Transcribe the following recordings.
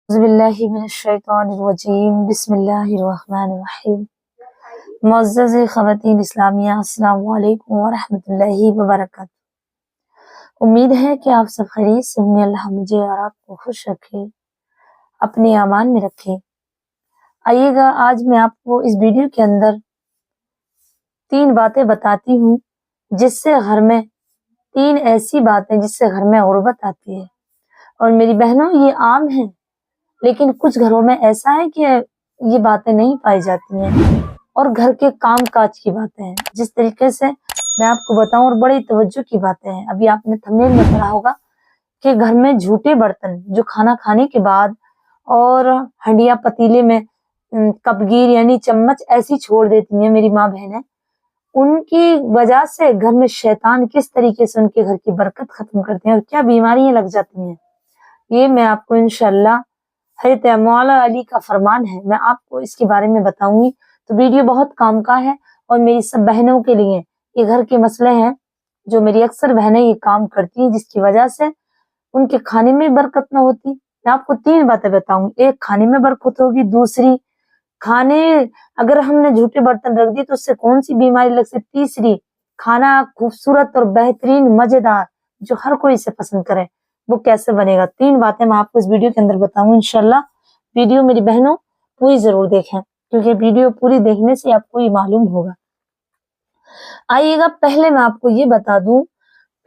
बिस्मिल्लाहिर्रहमानिर्रहीम बिस्मिल्लाहिर्रहमानिर्रहीम। मुअज़्ज़ज़ ख़वातीन इस्लामिया, अस्सलामु अलैकुम व रहमतुल्लाहि व बरकातुहू। उम्मीद है कि आप सब खैरियत से होंगे। अल्लाह मुझे और आपको खुश रखे, अपने अमान में रखे। आइएगा, आज मैं आपको इस वीडियो के अंदर 3 बातें बताती हूँ जिससे घर में 3 ऐसी बातें जिससे घर में गुर्बत आती है। और मेरी बहनों, ये आम है, लेकिन कुछ घरों में ऐसा है कि ये बातें नहीं पाई जाती हैं और घर के काम काज की बातें हैं। जिस तरीके से मैं आपको बताऊं, और बड़ी तवज्जो की बातें हैं। अभी आपने थंबनेल में पढ़ा होगा कि घर में झूठे बर्तन जो खाना खाने के बाद और हंडिया पतीले में कपगीर यानी चम्मच ऐसी छोड़ देती हैं मेरी माँ बहनें, उनकी वजह से घर में शैतान किस तरीके से उनके घर की बरकत खत्म करते हैं और क्या बीमारियां लग जाती हैं, ये मैं आपको इंशाअल्लाह हज़रत मौला अली का फरमान है, मैं आपको इसके बारे में बताऊंगी। तो वीडियो बहुत काम का है और मेरी सब बहनों के लिए ये घर के मसले हैं जो मेरी अक्सर बहनें ये काम करती हैं, जिसकी वजह से उनके खाने में बरकत न होती। मैं आपको 3 बातें बताऊंगी। एक, खाने में बरकत होगी। दूसरी, खाने अगर हमने झूठे बर्तन रख दिए तो उससे कौन सी बीमारी लग सकती। तीसरी, खाना खूबसूरत और बेहतरीन मजेदार जो हर कोई इसे पसंद करे वो कैसे बनेगा। 3 बातें मैं आपको इस वीडियो के अंदर बताऊंगी इंशाल्लाह। वीडियो मेरी बहनों पूरी जरूर देखें, क्योंकि वीडियो पूरी देखने से आपको ये मालूम होगा। आइएगा, पहले मैं आपको ये बता दूं,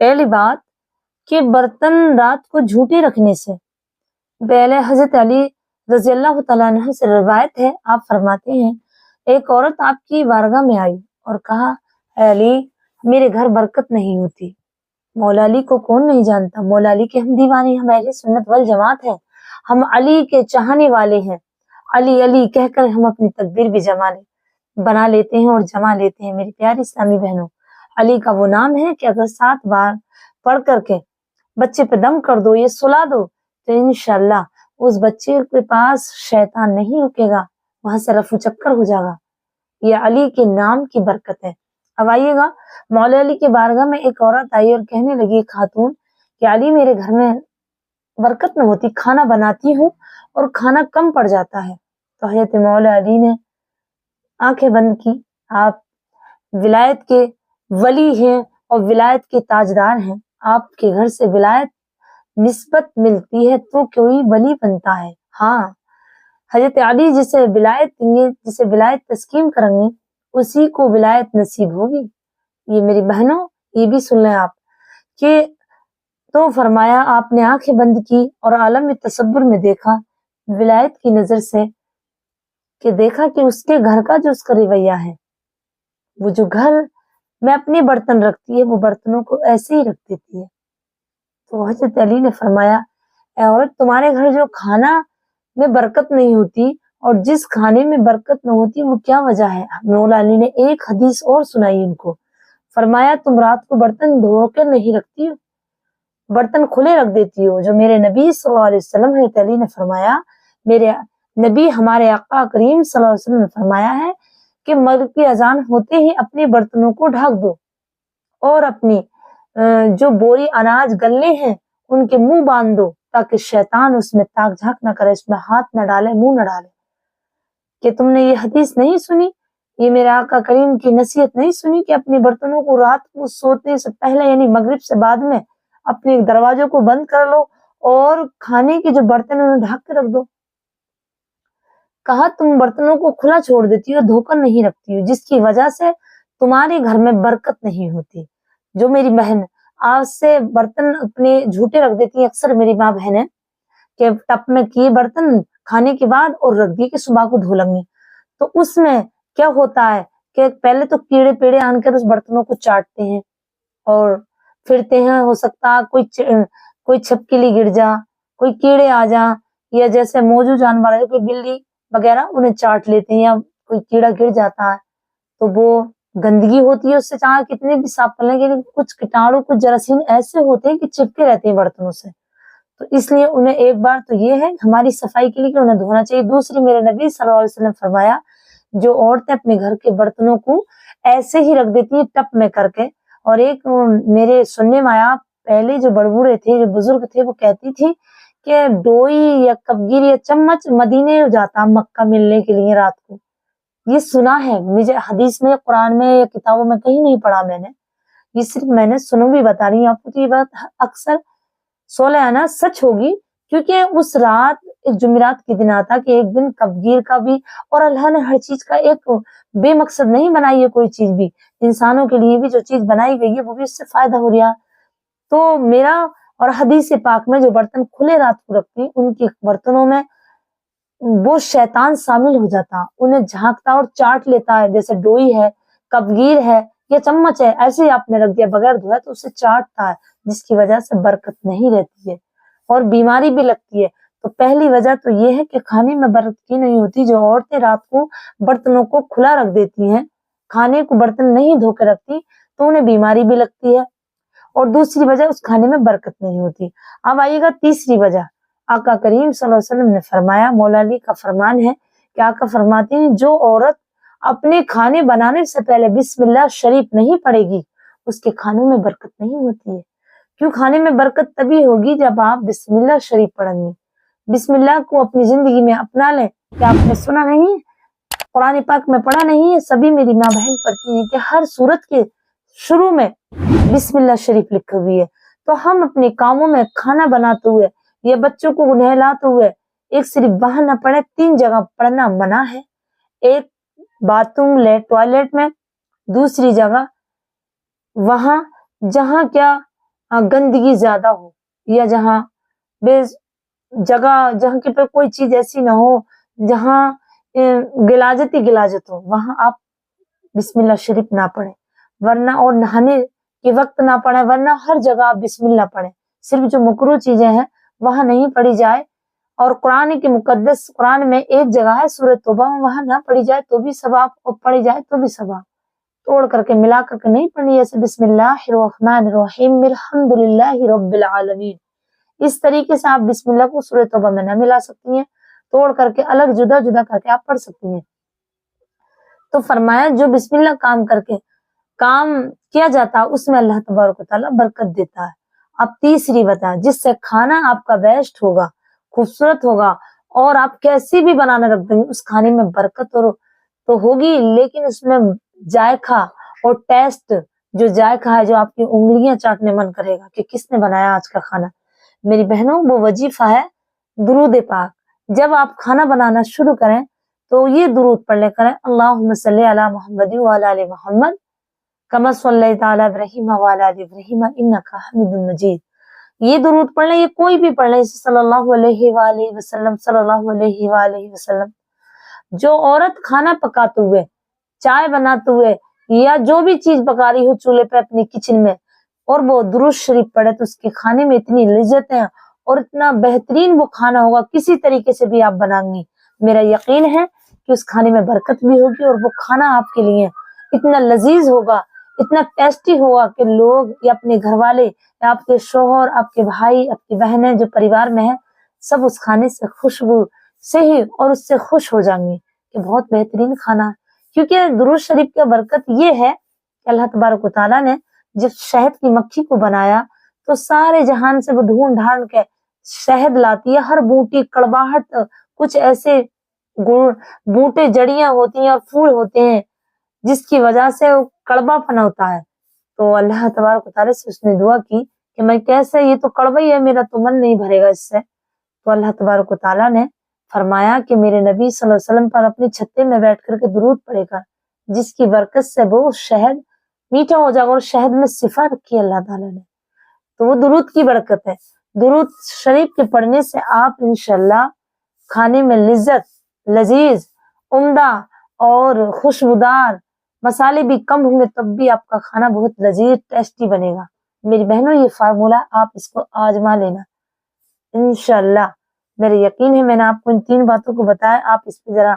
पहली बात कि बर्तन रात को झूठे रखने से पहले हजरत अली रज़ियल्लाहु तआला अन्हु से रिवायत है, आप फरमाते हैं, एक औरत आपकी बारगाह में आई और कहा, अली, मेरे घर बरकत नहीं होती। मौला अली को कौन नहीं जानता। मौला अली के हम दीवाने, हम अहले सुन्नत वल जमात हैं, हम अली के चाहने वाले हैं। अली अली कहकर हम अपनी तकबीर भी बना लेते हैं और जमा लेते हैं। मेरी प्यारी इस्लामी बहनों, अली का वो नाम है कि अगर 7 बार पढ़ करके बच्चे पे दम कर दो, ये सुला दो, तो इंशाल्लाह उस बच्चे के पास शैतान नहीं रुकेगा, वहां से रफू चक्कर हो जाएगा। ये अली के नाम की बरकत है। अब आइएगा, मौला अली के बारगाह में एक औरत आई और कहने लगी, खातून, कि अली, मेरे घर में बरकत न होती, खाना बनाती हूँ और खाना कम पड़ जाता है। तो हज़रत मौला अली ने आंखें बंद की। आप विलायत के वली हैं और विलायत के ताजदार हैं। आपके घर से विलायत निस्बत मिलती है तो कोई वली बनता है। हाँ, हज़रत अली जिसे विलायत देंगे, जिसे विलायत तस्कीम करेंगे, उसी को विलायत नसीब होगी। ये मेरी बहनों, ये भी सुन लें आप कि तो फरमाया, आपने आंखें बंद की और आलम में तसब्बुर में देखा विलायत की नजर से, कि देखा कि उसके घर का जो उसका रवैया है, वो जो घर में अपने बर्तन रखती है वो बर्तनों को ऐसे ही रख देती है। तो हज़रत अली ने फरमाया, ऐ औरत, तुम्हारे घर जो खाना में बरकत नहीं होती और जिस खाने में बरकत न होती वो क्या वजह है। मौला अली ने एक हदीस और सुनाई उनको। फरमाया, तुम रात को बर्तन धो कर नहीं रखती हो, बर्तन खुले रख देती हो। जो मेरे नबी सल्लल्लाहु अलैहि वसल्लम है, अली ने फरमाया, मेरे नबी हमारे आका करीम सल्लल्लाहु अलैहि वसल्लम ने फरमाया है कि मगरिब की अजान होते ही अपने बर्तनों को ढक दो और अपनी जो बोरी अनाज गलने हैं उनके मुंह बांध दो, ताकि शैतान उसमें ताक झांक न करे, इसमें हाथ न डाले, मुंह न डाले। कि तुमने ये हदीस नहीं सुनी, ये मेरे आका करीम की नसीहत नहीं सुनी कि अपने बर्तनों को रात को सोते से पहले यानी मगरिब से बाद में अपने दरवाजों को बंद कर लो और खाने के जो बर्तन है उन्हें ढक के रख दो। कहा, तुम बर्तनों को खुला छोड़ देती हो, धोकर नहीं रखती हो, जिसकी वजह से तुम्हारे घर में बरकत नहीं होती। जो मेरी बहन आज से बर्तन अपने झूठे रख देती है, अक्सर मेरी माँ बहन के टप में किए बर्तन खाने के बाद और रख दिए कि सुबह को धो लेंगे, तो उसमें क्या होता है कि पहले तो कीड़े पेड़े आकर उस बर्तनों को चाटते हैं और फिरते हैं। हो सकता है कोई छिपकली गिर जा, कोई कीड़े आ जा, या जैसे मौजूद जानवर है कोई बिल्ली वगैरह उन्हें चाट लेते हैं, या कोई कीड़ा गिर जाता है तो वो गंदगी होती है, उससे चाहे कितने भी साफ कर लेंगे, कुछ कीटाणु, कुछ जरासीम ऐसे होते हैं कि चिपके रहते हैं बर्तनों से। तो इसलिए उन्हें एक बार तो ये है हमारी सफाई के लिए कि उन्हें धोना चाहिए। दूसरी, मेरे नबी सल्लल्लाहु अलैहि वसल्लम फरमाया, जो औरतें अपने घर के बर्तनों को ऐसे ही रख देती है टप में करके, और एक मेरे सुनने में आया, पहले जो बड़बूढ़े थे, जो बुजुर्ग थे, वो कहती थी کہ ڈوئی یا کبگیر یا چمچ مدینے جاتا مکہ ملنے کے لیے رات کو. یہ سنا ہے مجھے، حدیث میں، قرآن میں یا کتابوں میں کہیں نہیں پڑھا میں نے، یہ صرف میں نے سنو بھی بتا رہی ہوں آپ کو. تو یہ بات اکثر سولہ آنا سچ ہوگی، کیونکہ اس رات ایک جمعرات کے دن آتا کہ ایک دن کبگیر کا بھی، اور اللہ نے ہر چیز کا ایک بے مقصد نہیں بنائی ہے کوئی چیز بھی، انسانوں کے لیے بھی جو چیز بنائی گئی ہے وہ بھی اس سے فائدہ ہو رہا. تو میرا اور حدیث پاک میں جو برتن کھلے رات کو رکھتی ان کے برتنوں میں وہ شیطان شامل ہو جاتا، انہیں جھانکتا اور چاٹ لیتا ہے. جیسے ڈوئی ہے، کبگیر ہے یا چمچ ہے، ایسے ہی آپ نے رکھ دیا بغیر دھوئے تو اسے چاٹتا ہے، جس کی وجہ سے برکت نہیں رہتی ہے اور بیماری بھی لگتی ہے. تو پہلی وجہ تو یہ ہے کہ کھانے میں برکت کی نہیں ہوتی. جو عورتیں رات کو برتنوں کو کھلا رکھ دیتی ہیں، کھانے کو برتن نہیں دھو کے رکھتی، تو انہیں بیماری بھی لگتی ہے. اور دوسری وجہ اس کھانے میں برکت نہیں ہوتی. اب آئیے گا تیسری وجہ. آقا کریم صلی اللہ علیہ وسلم نے فرمایا، مولا علی کا فرمان ہے کہ آقا فرماتے ہیں جو عورت اپنے کھانے بنانے سے پہلے بسم اللہ شریف نہیں پڑھے گی اس کے کھانوں میں برکت نہیں ہوتی ہے. کیوں؟ کھانے میں برکت تبھی ہوگی جب آپ بسم اللہ شریف پڑھیں گے. بسم اللہ کو اپنی زندگی میں اپنا لیں. کیا آپ نے سنا نہیں، قرآن پاک میں پڑھا نہیں ہے، سبھی میری ماں بہن پڑھتی ہیں کہ ہر سورت کے شروع میں بسم اللہ شریف لکھی ہوئی ہے. تو ہم اپنے کاموں میں کھانا بناتے ہوئے یا بچوں کو نہلاتے ہوئے ایک صرف وہاں نہ پڑھے، 3 جگہ پڑھنا منع ہے. ایک باتھ روم ٹوائلٹ میں، دوسری جگہ وہاں جہاں کیا گندگی زیادہ ہو، یا جہاں جہاں کے پہ کوئی چیز ایسی نہ ہو جہاں غلاظت ہو، وہاں آپ بسم اللہ شریف نہ پڑھیں. ورنہ اور نہانے کے وقت نہ پڑھیں، ورنہ ہر جگہ آپ بسم اللہ پڑھیں. صرف جو مکروہ چیزیں ہیں وہاں نہیں پڑھی جائے. اور قرآن کے مقدس قرآن میں ایک جگہ ہے سورۃ توبہ میں، وہاں نہ پڑھی جائے تو بھی ثواب، اور پڑھی جائے تو بھی ثواب. توڑ کر کے ملا کر کے نہیں پڑھنی. جیسے بسم اللہ الرحمن الرحیم الحمدللہ رب العالمین، اس طریقے سے آپ بسم اللہ کو سورۃ توبہ میں نہ ملا سکتی ہیں، توڑ کر کے الگ جدا جدا کر کے آپ پڑھ سکتی ہیں. تو فرمایا جو بسم اللہ کام کیا جاتا اس میں اللہ تبارک و تعالیٰ برکت دیتا ہے. اب تیسری بتا، جس سے کھانا آپ کا بیسٹ ہوگا، خوبصورت ہوگا، اور آپ کیسی بھی بنانا رکھ دیں گے اس کھانے میں برکت تو ہوگی، لیکن اس میں ذائقہ اور ٹیسٹ، جو ذائقہ ہے جو آپ کی انگلیاں چاٹنے من کرے گا کہ کس نے بنایا آج کا کھانا. میری بہنوں، وہ وظیفہ ہے درود پاک. جب آپ کھانا بنانا شروع کریں تو یہ درود پڑھ لے کریں، اللہم صلی علی محمد وعلی آل محمد کما صلیت علی ابراہیم وعلی آل ابراہیم انک حمید مجید. یہ درود پڑھ لیں، یہ کوئی بھی پڑھ لیں، صلی اللہ علیہ وآلہ وسلم، صلی اللہ علیہ وآلہ وسلم. جو عورت کھانا پکاتے ہوئے، چائے بناتے ہوئے، یا جو بھی چیز پکا رہی ہو چولہے پہ اپنی کچن میں، اور وہ درود شریف پڑھے تو اس کے کھانے میں اتنی لذت ہے اور اتنا بہترین وہ کھانا ہوگا. کسی طریقے سے بھی آپ بنائیں گی، میرا یقین ہے کہ اس کھانے میں برکت بھی ہوگی، اور وہ کھانا آپ کے لیے اتنا لذیذ ہوگا، اتنا ٹیسٹی ہوگا کہ لوگ یا اپنے گھر والے یا آپ کے شوہر، آپ کے بھائی، آپ کی بہنیں جو پریوار میں ہیں، سب اس کھانے سے خوشبو سے ہی اور اس سے خوش ہو جائیں گے کہ بہت بہترین کھانا. کیونکہ درود شریف کی برکت یہ ہے کہ اللہ تبارک و تعالیٰ نے جب شہد کی مکھی کو بنایا تو سارے جہان سے وہ ڈھونڈ ڈھانڈ کے شہد لاتی ہے. ہر بوٹی کڑواہٹ، کچھ ایسے بوٹے جڑیاں ہوتی ہیں اور پھول ہوتے ہیں جس کی وجہ سے وہ کڑوا پن ہوتا ہے. تو اللہ تبارک و تعالیٰ سے اس نے دعا کی کہ میں کیسے، یہ تو کڑوا ہی ہے، میرا تو من نہیں بھرے گا اس سے. تو اللہ تبارک و تعالیٰ نے فرمایا کہ میرے نبی صلی اللہ علیہ وسلم پر اپنی چھتے میں بیٹھ کر کے درود پڑے گا، جس کی برکت سے وہ شہد میٹھا ہو جائے گا. اور شہد میں شفا رکھی اللہ تعالیٰ نے، تو وہ درود کی برکت ہے. درود شریف کے پڑھنے سے آپ انشاءاللہ کھانے میں لذت، لذیذ، عمدہ اور خوشبودار، مسالے بھی کم ہوں گے تب بھی آپ کا کھانا بہت لذیذ ٹیسٹی بنے گا. میری بہنوں، یہ فارمولہ آپ اس کو آزما لینا انشاءاللہ. میرے یقین ہے میں نے آپ کو ان 3 باتوں کو بتایا، آپ اس پہ ذرا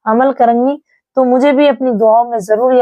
عمل کریں گی تو مجھے بھی اپنی دعاؤں میں ضرور